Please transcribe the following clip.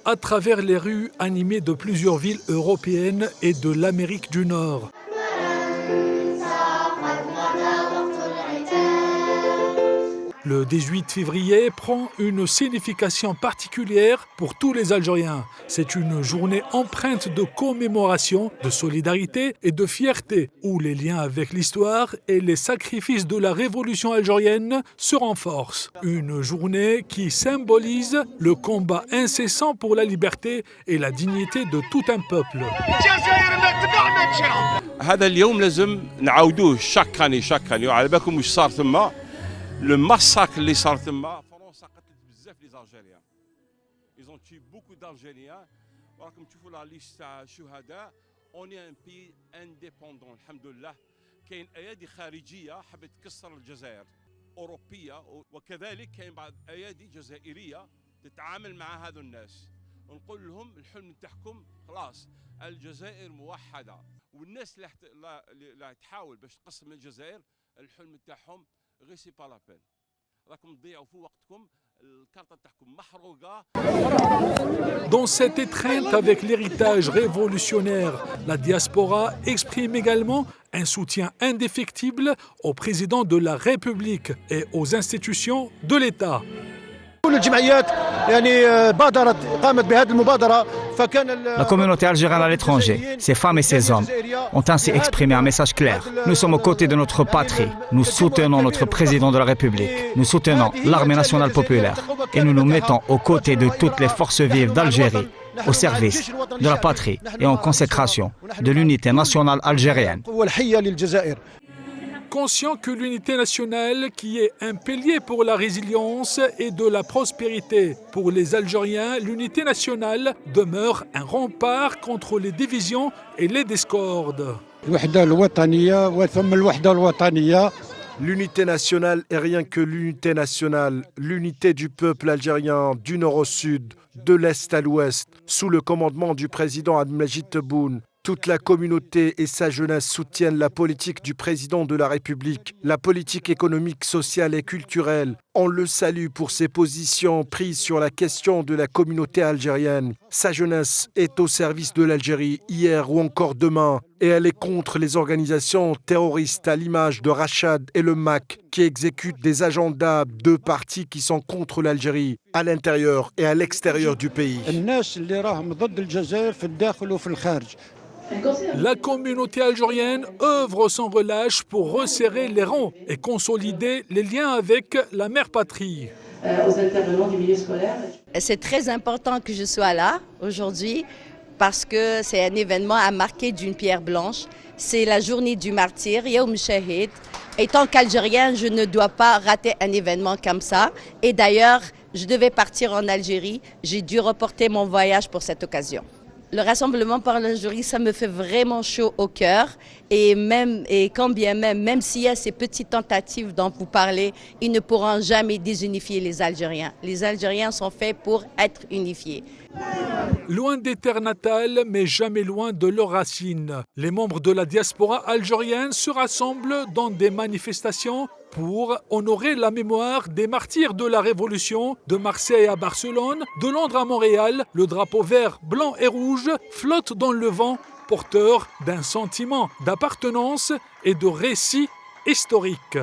à travers les rues animées de plusieurs villes européennes et de l'Amérique du Nord. Le 18 février prend une signification particulière pour tous les Algériens. C'est une journée empreinte de commémoration, de solidarité et de fierté, où les liens avec l'histoire et les sacrifices de la révolution algérienne se renforcent. Une journée qui symbolise le combat incessant pour la liberté et la dignité de tout un peuple. هذا اليوم لازم نعاودوه chaque année وعلى بالكم واش صار ثم Le massacre اللي صار تما فرنسا قتلت بزاف لي زالجيريان. Ils ont tué beaucoup d'Algériens. وراكم تشوفوا لا ليست تاع الشهداء. On est un pays indépendant الحمد لله. كاين ايادي خارجيه حبت تكسر الجزائر اوروبيه وكذلك كاين بعض ايادي جزائريه تتعامل مع هذو الناس. ونقول لهم الحلم تاعكم خلاص الجزائر موحده والناس اللي تحاول باش تقسم الجزائر الحلم تاعهم غير سي با لا بين راكم تضيعوا في وقتكم الكارطه تاعكم محروقه. Dans cette étreinte avec l'héritage révolutionnaire, la diaspora exprime également un soutien indéfectible au président de la République et aux institutions de l'État. La communauté algérienne à l'étranger, ses femmes et ses hommes, ont ainsi exprimé un message clair. Nous sommes aux côtés de notre patrie. Nous soutenons notre président de la République. Nous soutenons l'armée nationale populaire. Et nous nous mettons aux côtés de toutes les forces vives d'Algérie, au service de la patrie et en consécration de l'unité nationale algérienne. Conscient que l'unité nationale, qui est un pilier pour la résilience et de la prospérité pour les Algériens, l'unité nationale demeure un rempart contre les divisions et les discordes. L'unité nationale est rien que l'unité nationale, l'unité du peuple algérien du nord au sud, de l'est à l'ouest, sous le commandement du président Abdelmadjid Tebboune. Toute la communauté et sa jeunesse soutiennent la politique du président de la République, la politique économique, sociale et culturelle. On le salue pour ses positions prises sur la question de la communauté algérienne. Sa jeunesse est au service de l'Algérie hier ou encore demain et elle est contre les organisations terroristes à l'image de Rachad et le MAC qui exécutent des agendas de partis qui sont contre l'Algérie à l'intérieur et à l'extérieur du pays. La communauté algérienne œuvre sans relâche pour resserrer les rangs et consolider les liens avec la mère patrie. Aux intervenants du milieu scolaire. C'est très important que je sois là aujourd'hui parce que c'est un événement à marquer d'une pierre blanche. C'est la journée du martyr, Yaoum Shahid. Et tant qu'Algérien, je ne dois pas rater un événement comme ça. Et d'ailleurs, je devais partir en Algérie. J'ai dû reporter mon voyage pour cette occasion. Le Rassemblement par l'Algérie, ça me fait vraiment chaud au cœur. Et quand bien même s'il y a ces petites tentatives dont vous parlez, ils ne pourront jamais désunifier les Algériens. Les Algériens sont faits pour être unifiés. Loin des terres natales, mais jamais loin de leurs racines, les membres de la diaspora algérienne se rassemblent dans des manifestations pour honorer la mémoire des martyrs de la Révolution. De Marseille à Barcelone, de Londres à Montréal, le drapeau vert, blanc et rouge flotte dans le vent, porteur d'un sentiment d'appartenance et de récits historiques.